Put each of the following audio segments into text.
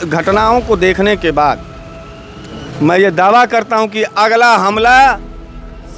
घटनाओं को देखने के बाद मैं ये दावा करता हूं कि अगला हमला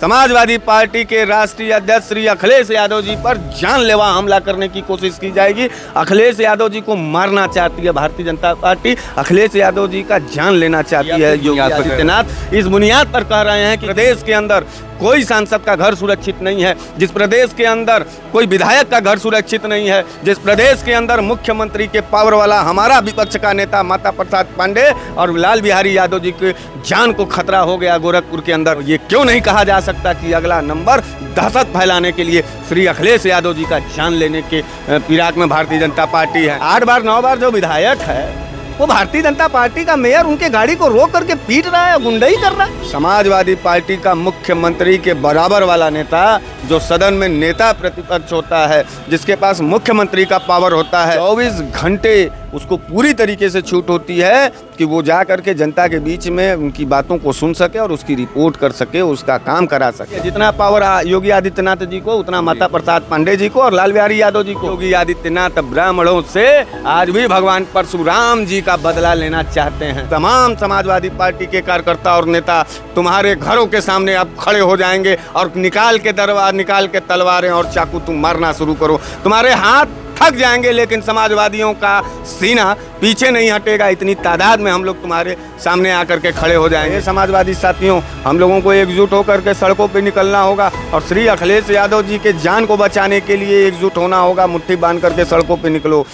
समाजवादी पार्टी के राष्ट्रीय अध्यक्ष श्री अखिलेश यादव जी पर जानलेवा हमला करने की कोशिश की जाएगी। अखिलेश यादव जी को मारना चाहती है भारतीय जनता पार्टी, अखिलेश यादव जी का जान लेना चाहती है योगी आदित्यनाथ। इस बुनियाद पर कह रहे हैं कि प्रदेश के अंदर कोई सांसद का घर सुरक्षित नहीं है, जिस प्रदेश के अंदर कोई विधायक का घर सुरक्षित नहीं है, जिस प्रदेश के अंदर मुख्यमंत्री के पावर वाला हमारा विपक्ष का नेता माता प्रसाद पांडे और लाल बिहारी यादव जी के जान को खतरा हो गया गोरखपुर के अंदर, ये क्यों नहीं कहा जा सकता कि अगला नंबर दहशत फैलाने के लिए श्री अखिलेश यादव जी का जान लेने के फिराक में भारतीय जनता पार्टी है। 8 बार 9 बार जो विधायक है वो भारतीय जनता पार्टी का मेयर उनके गाड़ी को रोक करके पीट रहा है, गुंडाई कर रहा है। समाजवादी पार्टी का मुख्यमंत्री के बराबर वाला नेता जो सदन में नेता प्रतिपक्ष होता है, जिसके पास मुख्यमंत्री का पावर होता है, 24 घंटे उसको पूरी तरीके से छूट होती है कि वो जा करके जनता के बीच में उनकी बातों को सुन सके और उसकी रिपोर्ट कर सके, उसका काम करा सके। जितना पावर योगी आदित्यनाथ जी को उतना माता प्रसाद पांडे जी को और लाल बिहारी यादव जी को। योगी आदित्यनाथ ब्राह्मणों से आज भी भगवान परशुराम जी का बदला लेना चाहते हैं। तमाम समाजवादी पार्टी के कार्यकर्ता और नेता तुम्हारे घरों के सामने अब खड़े हो जाएंगे और निकाल के तलवारें और चाकू तुम मारना शुरू करो। तुम्हारे हाथ थक जाएंगे लेकिन समाजवादियों का सीना पीछे नहीं हटेगा। इतनी तादाद में हम लोग तुम्हारे सामने आकर के खड़े हो जाएंगे। समाजवादी साथियों, हम लोगों को एकजुट होकर के सड़कों पे निकलना होगा और श्री अखिलेश यादव जी के जान को बचाने के लिए एकजुट होना होगा। मुट्ठी बांध करके सड़कों पे निकलो।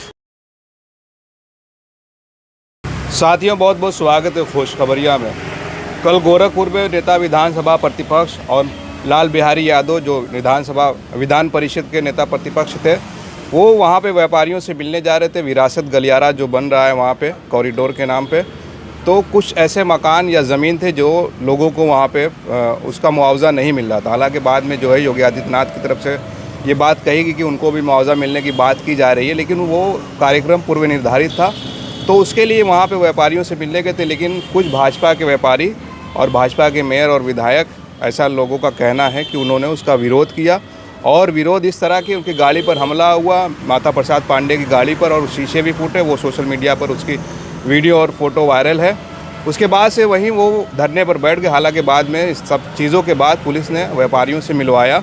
साथियों, बहुत बहुत स्वागत है खुशखबरिया में। कल गोरखपुर में नेता विधानसभा प्रतिपक्ष और लाल बिहारी यादव जो विधान परिषद के नेता प्रतिपक्ष थे, वो वहाँ पे व्यापारियों से मिलने जा रहे थे। विरासत गलियारा जो बन रहा है वहाँ पे कॉरिडोर के नाम पे, तो कुछ ऐसे मकान या ज़मीन थे जो लोगों को वहाँ पे उसका मुआवजा नहीं मिल रहा था। हालांकि बाद में जो है योगी आदित्यनाथ की तरफ से ये बात कही कि उनको भी मुआवजा मिलने की बात की जा रही है, लेकिन वो कार्यक्रम पूर्व निर्धारित था। तो उसके लिए वहाँ पे व्यापारियों से मिलने गए थे, लेकिन कुछ भाजपा के व्यापारी और भाजपा के मेयर और विधायक, ऐसा लोगों का कहना है कि उन्होंने उसका विरोध किया। और विरोध इस तरह की उनकी गाड़ी पर हमला हुआ, माता प्रसाद पांडे की गाड़ी पर, और शीशे भी फूटे। वो सोशल मीडिया पर उसकी वीडियो और फोटो वायरल है। उसके बाद से वहीं वो धरने पर बैठ गए। हालांकि बाद में इस सब चीज़ों के बाद पुलिस ने व्यापारियों से मिलवाया।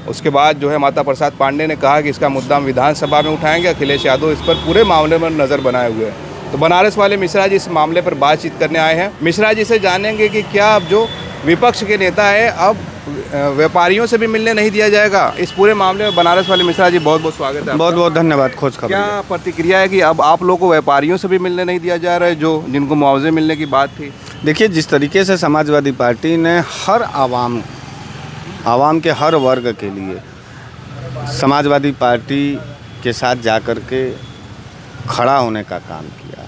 उसके बाद जो है माता प्रसाद पांडे ने कहा कि इसका मुद्दा हम विधानसभा में उठाएंगे। अखिलेश यादव इस पर पूरे मामले में नज़र बनाए हुए हैं। तो बनारस वाले मिश्रा जी इस मामले पर बातचीत करने आए हैं। मिश्रा जी से जानेंगे कि क्या अब जो विपक्ष के नेता है अब व्यापारियों से भी मिलने नहीं दिया जाएगा, इस पूरे मामले में। बनारस वाले मिश्रा जी, बहुत बहुत स्वागत है। बहुत बहुत धन्यवाद। खोज खबर क्या प्रतिक्रिया है कि अब आप लोगों को व्यापारियों से भी मिलने नहीं दिया जा रहा है जो जिनको मुआवजे मिलने की बात थी? देखिए, जिस तरीके से समाजवादी पार्टी ने हर आवाम के हर वर्ग के लिए समाजवादी पार्टी के साथ जा कर के खड़ा होने का काम किया,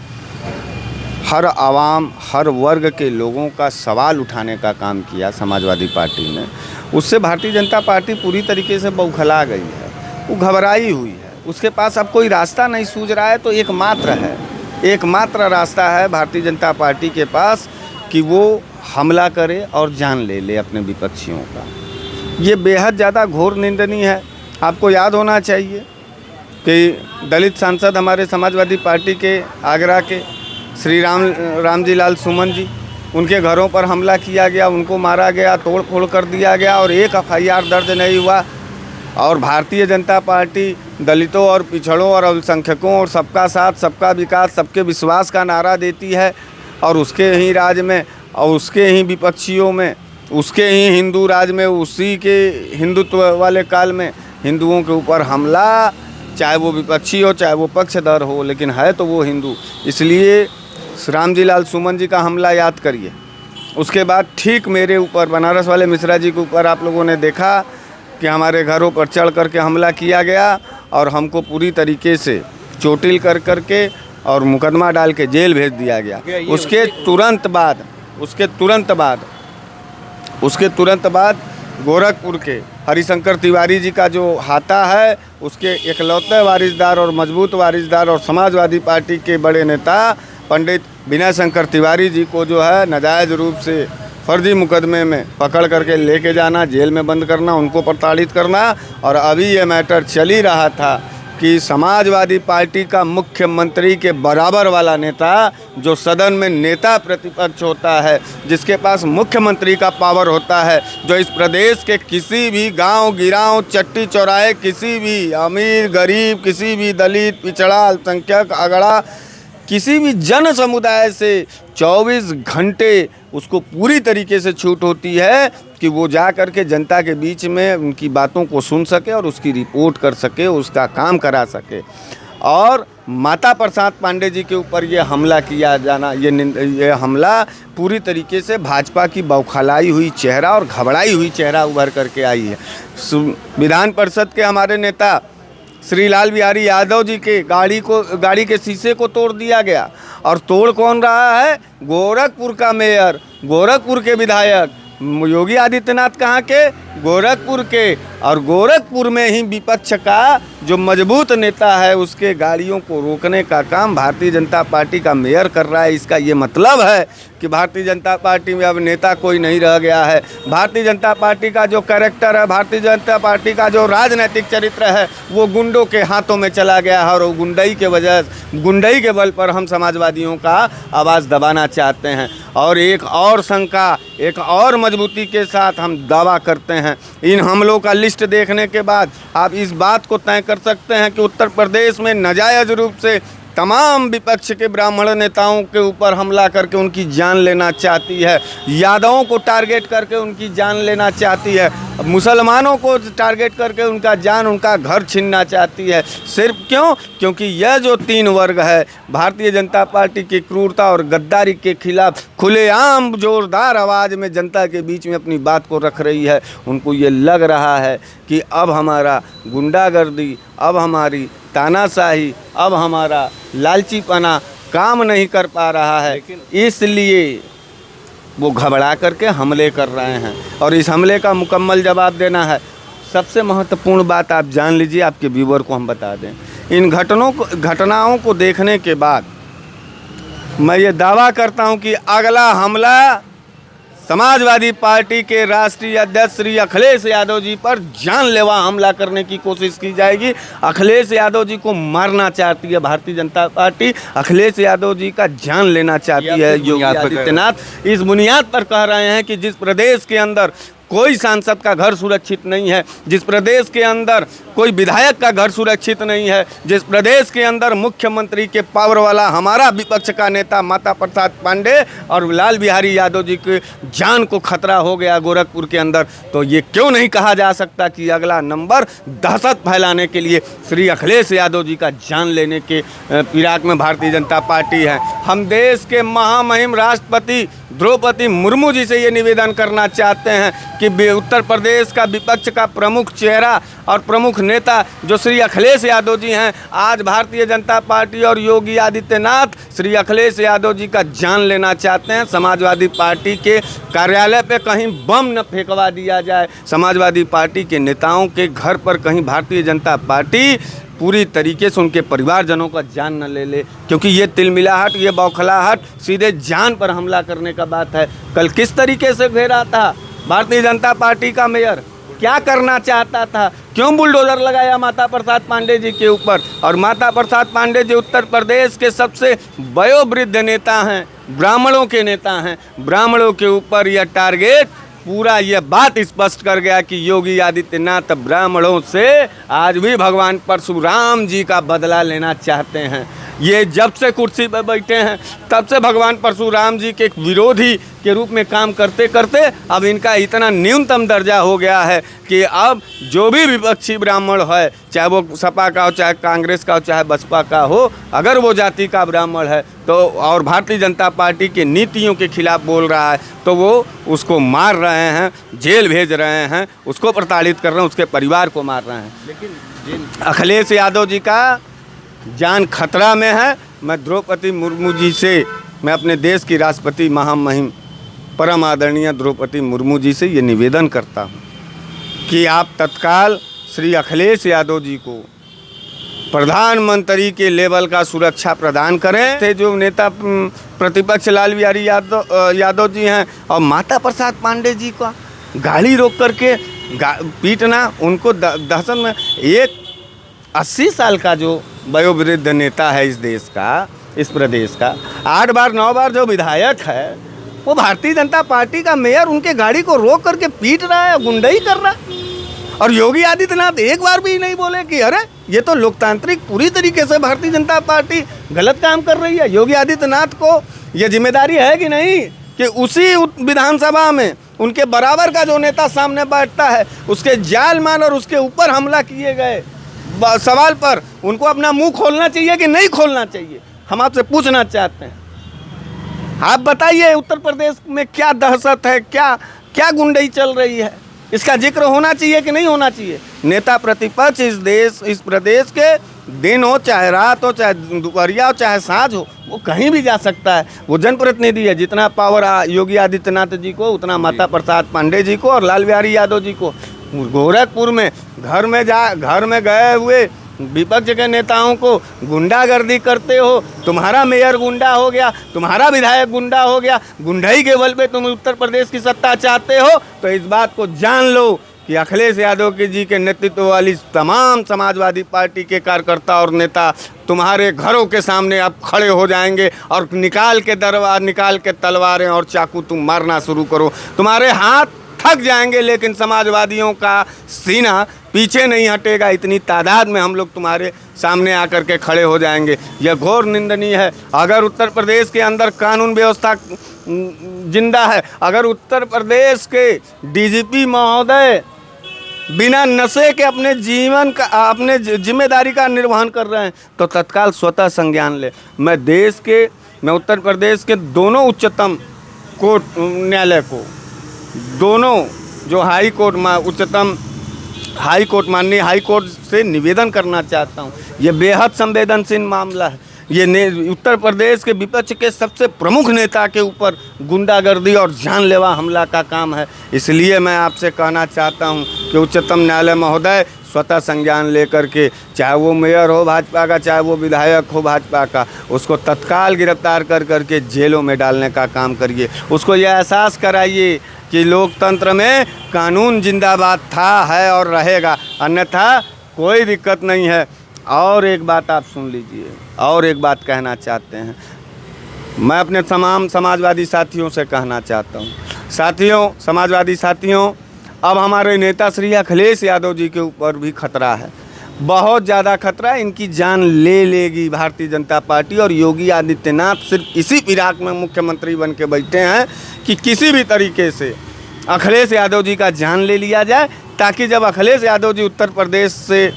हर आवाम हर वर्ग के लोगों का सवाल उठाने का काम किया समाजवादी पार्टी ने, उससे भारतीय जनता पार्टी पूरी तरीके से बौखला गई है। वो घबराई हुई है, उसके पास अब कोई रास्ता नहीं सूझ रहा है। तो एकमात्र रास्ता है भारतीय जनता पार्टी के पास कि वो हमला करे और जान ले अपने विपक्षियों का। ये बेहद ज़्यादा घोर निंदनीय है। आपको याद होना चाहिए कि दलित सांसद हमारे समाजवादी पार्टी के आगरा के श्री रामजी लाल सुमन जी, उनके घरों पर हमला किया गया, उनको मारा गया, तोड़ फोड़ कर दिया गया और एक FIR दर्ज नहीं हुआ। और भारतीय जनता पार्टी दलितों और पिछड़ों और अल्पसंख्यकों और सबका साथ सबका विकास सबके विश्वास का नारा देती है। और उसके ही राज में और उसके ही विपक्षियों में, उसके ही हिंदू राज में, उसी के हिंदुत्व वाले काल में हिंदुओं के ऊपर हमला, चाहे वो विपक्षी हो चाहे वो पक्षधर हो, लेकिन है तो वो हिंदू। इसलिए रामजी लाल सुमन जी का हमला याद करिए। उसके बाद ठीक मेरे ऊपर, बनारस वाले मिश्रा जी के ऊपर आप लोगों ने देखा कि हमारे घरों पर चढ़ करके हमला किया गया और हमको पूरी तरीके से चोटिल कर करके और मुकदमा डाल के जेल भेज दिया गया। उसके तुरंत बाद गोरखपुर के हरिशंकर तिवारी जी का जो हाथा है, उसके इकलौते वारिसदार और मजबूत वारिसदार और समाजवादी पार्टी के बड़े नेता पंडित विनय शंकर तिवारी जी को जो है नाजायज़ रूप से फर्जी मुकदमे में पकड़ करके लेके जाना, जेल में बंद करना, उनको प्रताड़ित करना। और अभी ये मैटर चल ही रहा था कि समाजवादी पार्टी का मुख्यमंत्री के बराबर वाला नेता, जो सदन में नेता प्रतिपक्ष होता है, जिसके पास मुख्यमंत्री का पावर होता है, जो इस प्रदेश के किसी भी गांव गिराव चट्टी चौराहे, किसी भी अमीर गरीब, किसी भी दलित पिछड़ा अल्पसंख्यक अगड़ा, किसी भी जन समुदाय से 24 घंटे उसको पूरी तरीके से छूट होती है कि वो जा कर के जनता के बीच में उनकी बातों को सुन सके और उसकी रिपोर्ट कर सके, उसका काम करा सके। और माता प्रसाद पांडे जी के ऊपर ये हमला किया जाना, ये हमला पूरी तरीके से भाजपा की बौखलाई हुई चेहरा और घबराई हुई चेहरा उभर करके आई है। विधान परिषद के हमारे नेता श्री लाल बिहारी यादव जी के गाड़ी के शीशे को तोड़ दिया गया। और तोड़ कौन रहा है? गोरखपुर का मेयर, गोरखपुर के विधायक योगी आदित्यनाथ कहाँ के? गोरखपुर के। और गोरखपुर में ही विपक्ष का जो मजबूत नेता है उसके गाड़ियों को रोकने का काम भारतीय जनता पार्टी का मेयर कर रहा है। इसका ये मतलब है कि भारतीय जनता पार्टी में अब नेता कोई नहीं रह गया है। भारतीय जनता पार्टी का जो कैरेक्टर है, भारतीय जनता पार्टी का जो राजनीतिक चरित्र है, वो गुंडों के हाथों में चला गया है। और वो गुंडई के बल पर हम समाजवादियों का आवाज़ दबाना चाहते हैं। और एक और शंका, एक और मजबूती के साथ हम दावा करते हैं, इन हमलों का लिस्ट देखने के बाद आप इस बात को तय कर सकते हैं कि उत्तर प्रदेश में नाजायज़ रूप से तमाम विपक्ष के ब्राह्मण नेताओं के ऊपर हमला करके उनकी जान लेना चाहती है, यादवों को टारगेट करके उनकी जान लेना चाहती है, मुसलमानों को टारगेट करके उनका घर छीनना चाहती है। सिर्फ क्यों? क्योंकि यह जो 3 वर्ग है भारतीय जनता पार्टी की क्रूरता और गद्दारी के खिलाफ खुलेआम जोरदार आवाज़ में जनता के बीच में अपनी बात को रख रही है। उनको ये लग रहा है कि अब हमारा गुंडागर्दी, अब हमारी तानाशाही, अब हमारा लालचीपना काम नहीं कर पा रहा है, इसलिए वो घबरा करके हमले कर रहे हैं। और इस हमले का मुकम्मल जवाब देना है। सबसे महत्वपूर्ण बात आप जान लीजिए, आपके व्यूअर को हम बता दें, इन घटनाओं को देखने के बाद मैं ये दावा करता हूं कि अगला हमला समाजवादी पार्टी के राष्ट्रीय अध्यक्ष श्री अखिलेश यादव जी पर जानलेवा हमला करने की कोशिश की जाएगी। अखिलेश यादव जी को मारना चाहती है भारतीय जनता पार्टी, अखिलेश यादव जी का जान लेना चाहती है योगी आदित्यनाथ। इस बुनियाद पर कह रहे हैं कि जिस प्रदेश के अंदर कोई सांसद का घर सुरक्षित नहीं है, जिस प्रदेश के अंदर कोई विधायक का घर सुरक्षित नहीं है, जिस प्रदेश के अंदर मुख्यमंत्री के पावर वाला हमारा विपक्ष का नेता माता प्रसाद पांडे और लाल बिहारी यादव जी के जान को खतरा हो गया गोरखपुर के अंदर, तो ये क्यों नहीं कहा जा सकता कि अगला नंबर दहशत फैलाने के लिए श्री अखिलेश यादव जी का जान लेने के फिराक में भारतीय जनता पार्टी है। हम देश के महामहिम राष्ट्रपति द्रौपदी मुर्मू जी से ये निवेदन करना चाहते हैं कि उत्तर प्रदेश का विपक्ष का प्रमुख चेहरा और प्रमुख नेता जो श्री अखिलेश यादव जी हैं, आज भारतीय जनता पार्टी और योगी आदित्यनाथ श्री अखिलेश यादव जी का जान लेना चाहते हैं। समाजवादी पार्टी के कार्यालय पे कहीं बम न फेंकवा दिया जाए, समाजवादी पार्टी के नेताओं के घर पर कहीं भारतीय जनता पार्टी पूरी तरीके से उनके परिवारजनों का जान न ले ले, क्योंकि ये तिलमिलाहट, ये बौखलाहट सीधे जान पर हमला करने का बात है। कल किस तरीके से घेरा था भारतीय जनता पार्टी का मेयर, क्या करना चाहता था, क्यों बुलडोजर लगाया माता प्रसाद पांडे जी के ऊपर। और माता प्रसाद पांडे जी उत्तर प्रदेश के सबसे वयोवृद्ध नेता हैं, ब्राह्मणों के नेता हैं। ब्राह्मणों के ऊपर यह टारगेट पूरा ये बात स्पष्ट कर गया कि योगी आदित्यनाथ ब्राह्मणों से आज भी भगवान परशुराम जी का बदला लेना चाहते हैं। ये जब से कुर्सी पर बैठे हैं तब से भगवान परशुराम जी के विरोधी के रूप में काम करते करते अब इनका इतना न्यूनतम दर्जा हो गया है कि अब जो भी विपक्षी ब्राह्मण है, चाहे वो सपा का हो, चाहे कांग्रेस का हो, चाहे बसपा का हो, अगर वो जाति का ब्राह्मण है तो और भारतीय जनता पार्टी के नीतियों के खिलाफ बोल रहा है तो वो उसको मार रहे हैं, जेल भेज रहे हैं, उसको प्रताड़ित कर रहे हैं, उसके परिवार को मार रहे हैं। लेकिन अखिलेश यादव जी का जान खतरा में है। मैं द्रौपदी मुर्मू जी से, मैं अपने देश की राष्ट्रपति महामहिम परम आदरणीय द्रौपदी मुर्मू जी से ये निवेदन करता हूँ कि आप तत्काल श्री अखिलेश यादव जी को प्रधानमंत्री के लेवल का सुरक्षा प्रदान करें। थे जो नेता प्रतिपक्ष लाल बिहारी यादव जी हैं और माता प्रसाद पांडे जी का गाड़ी रोक करके पीटना, उनको दहशत में, एक 80 साल का जो वयोवृद्ध नेता है इस देश का, इस प्रदेश का, 8 बार 9 बार जो विधायक है, वो भारतीय जनता पार्टी का मेयर उनके गाड़ी को रोक करके पीट रहा है, गुंडई कर रहा है। और योगी आदित्यनाथ एक बार भी नहीं बोले कि अरे ये तो लोकतांत्रिक पूरी तरीके से भारतीय जनता पार्टी गलत काम कर रही है। योगी आदित्यनाथ को ये जिम्मेदारी है कि नहीं कि उसी विधानसभा में उनके बराबर का जो नेता सामने बैठता है, उसके जाल मान और उसके ऊपर हमला किए गए सवाल पर उनको अपना मुंह खोलना चाहिए कि नहीं खोलना चाहिए? हम आपसे पूछना चाहते हैं। आप बताइए उत्तर प्रदेश में क्या दहशत है, क्या गुंडई चल रही है? इसका जिक्र होना चाहिए कि नहीं होना चाहिए? नेता प्रतिपक्ष इस प्रदेश के दिन हो चाहे रात हो चाहे दोपहरिया हो चाहे साँझ हो, वो कहीं भी जा सकता है। वो जनप्रतिनिधि है। जितना पावर योगी आदित्यनाथ जी को उतना माता प्रसाद पांडे जी को और लाल बिहारी यादव जी को। गोरखपुर में घर में गए हुए विपक्ष के नेताओं को गुंडागर्दी करते हो, तुम्हारा मेयर गुंडा हो गया, तुम्हारा विधायक गुंडा हो गया, गुंडई के बल पे तुम उत्तर प्रदेश की सत्ता चाहते हो, तो इस बात को जान लो कि अखिलेश यादव जी के नेतृत्व वाली तमाम समाजवादी पार्टी के कार्यकर्ता और नेता तुम्हारे घरों के सामने अब खड़े हो जाएंगे और निकाल के तलवारें और चाकू तुम मारना शुरू करो। तुम्हारे हाथ थक जाएंगे, लेकिन समाजवादियों का सीना पीछे नहीं हटेगा। इतनी तादाद में हम लोग तुम्हारे सामने आकर के खड़े हो जाएंगे। यह घोर निंदनीय है। अगर उत्तर प्रदेश के अंदर कानून व्यवस्था जिंदा है, अगर उत्तर प्रदेश के डीजीपी महोदय बिना नशे के अपने अपने जिम्मेदारी का निर्वहन कर रहे हैं, तो तत्काल स्वतः संज्ञान ले। मैं उत्तर प्रदेश के दोनों उच्चतम कोर्ट न्यायालय को, दोनों जो उच्चतम हाई कोर्ट माननीय हाई कोर्ट से निवेदन करना चाहता हूँ। ये बेहद संवेदनशील मामला है। ये उत्तर प्रदेश के विपक्ष के सबसे प्रमुख नेता के ऊपर गुंडागर्दी और जानलेवा हमला का काम है। इसलिए मैं आपसे कहना चाहता हूँ कि उच्चतम न्यायालय महोदय स्वतः संज्ञान लेकर के, चाहे वो मेयर हो भाजपा का, चाहे वो विधायक हो भाजपा का, उसको तत्काल गिरफ्तार कर करके जेलों में डालने का काम करिए। उसको यह एहसास कराइए कि लोकतंत्र में कानून जिंदाबाद था, है और रहेगा, अन्यथा कोई दिक्कत नहीं है। और एक बात आप सुन लीजिए, और एक बात कहना चाहते हैं। मैं अपने तमाम समाजवादी साथियों से कहना चाहता हूँ, समाजवादी साथियों, अब हमारे नेता श्री अखिलेश यादव जी के ऊपर भी खतरा है, बहुत ज़्यादा खतरा है। इनकी जान ले लेगी भारतीय जनता पार्टी। और योगी आदित्यनाथ सिर्फ इसी फिराक में मुख्यमंत्री बन के बैठे हैं कि किसी भी तरीके से अखिलेश यादव जी का जान ले लिया जाए, ताकि जब अखिलेश यादव जी उत्तर प्रदेश से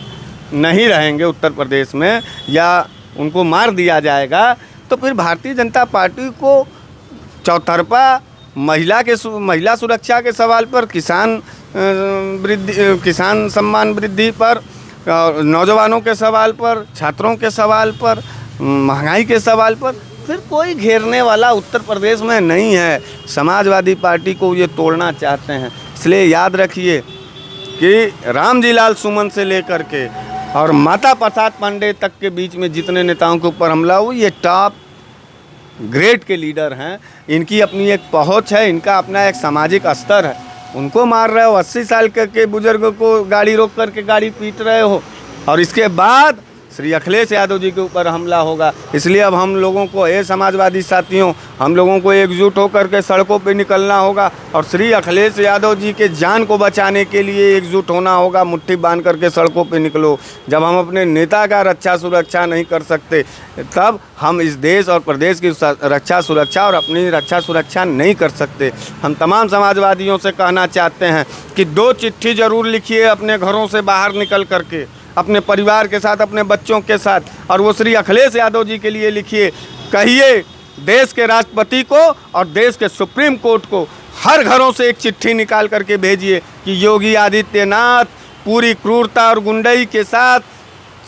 नहीं रहेंगे, उत्तर प्रदेश में, या उनको मार दिया जाएगा, तो फिर भारतीय जनता पार्टी को चौतरफा महिला सुरक्षा के सवाल पर, किसान सम्मान वृद्धि पर, नौजवानों के सवाल पर, छात्रों के सवाल पर, महंगाई के सवाल पर फिर कोई घेरने वाला उत्तर प्रदेश में नहीं है। समाजवादी पार्टी को ये तोड़ना चाहते हैं। इसलिए याद रखिए कि रामजी लाल सुमन से लेकर के और माता प्रसाद पांडे तक के बीच में जितने नेताओं के ऊपर हमला हुआ, ये टॉप ग्रेड के लीडर हैं। इनकी अपनी एक पहुंच है, इनका अपना एक सामाजिक स्तर है। उनको मार रहे हो, 80 साल के बुजुर्ग को गाड़ी रोक करके गाड़ी पीट रहे हो, और इसके बाद श्री अखिलेश यादव जी के ऊपर हमला होगा। इसलिए अब हम लोगों को, समाजवादी साथियों, हम लोगों को एकजुट होकर के सड़कों पे निकलना होगा और श्री अखिलेश यादव जी के जान को बचाने के लिए एकजुट होना होगा। मुट्ठी बांध करके सड़कों पे निकलो। जब हम अपने नेता का रक्षा सुरक्षा नहीं कर सकते, तब हम इस देश और प्रदेश की रक्षा सुरक्षा और अपनी रक्षा सुरक्षा नहीं कर सकते। हम तमाम समाजवादियों से कहना चाहते हैं कि 2 चिट्ठी ज़रूर लिखिए अपने घरों से बाहर निकल करके, अपने परिवार के साथ, अपने बच्चों के साथ, और वो श्री अखिलेश यादव जी के लिए लिखिए। कहिए देश के राष्ट्रपति को और देश के सुप्रीम कोर्ट को, हर घरों से एक चिट्ठी निकाल करके भेजिए कि योगी आदित्यनाथ पूरी क्रूरता और गुंडई के साथ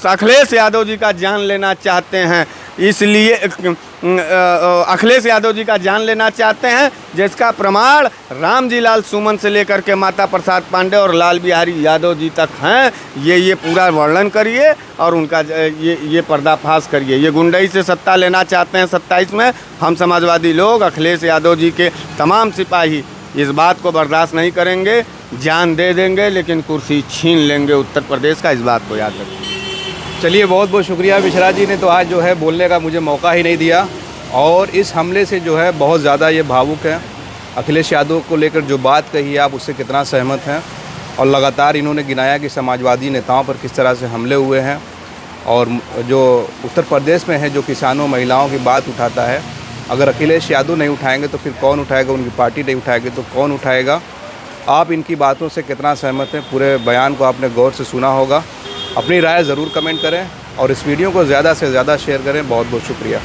अखिलेश यादव जी का जान लेना चाहते हैं। इसलिए अखिलेश यादव जी का जान लेना चाहते हैं, जिसका प्रमाण रामजी लाल सुमन से लेकर के माता प्रसाद पांडे और लाल बिहारी यादव जी तक हैं। ये पूरा वर्णन करिए और उनका ये पर्दाफाश करिए। ये गुंडई से सत्ता लेना चाहते हैं 27 में। हम समाजवादी लोग, अखिलेश यादव जी के तमाम सिपाही इस बात को बर्दाश्त नहीं करेंगे। जान दे देंगे लेकिन कुर्सी छीन लेंगे उत्तर प्रदेश का। इस बात को याद रखिए। चलिए, बहुत बहुत शुक्रिया मिश्रा जी ने तो आज जो है बोलने का मुझे मौका ही नहीं दिया, और इस हमले से जो है बहुत ज़्यादा ये भावुक है। अखिलेश यादव को लेकर जो बात कही है, आप उससे कितना सहमत हैं? और लगातार इन्होंने गिनाया कि समाजवादी नेताओं पर किस तरह से हमले हुए हैं, और जो उत्तर प्रदेश में है, जो किसानों महिलाओं की बात उठाता है, अगर अखिलेश यादव नहीं उठाएंगे तो फिर कौन उठाएगा? उनकी पार्टी नहीं उठाएगी तो कौन उठाएगा? आप इनकी बातों से कितना सहमत हैं? पूरे बयान को आपने गौर से सुना होगा। अपनी राय ज़रूर कमेंट करें और इस वीडियो को ज़्यादा से ज़्यादा शेयर करें। बहुत बहुत शुक्रिया।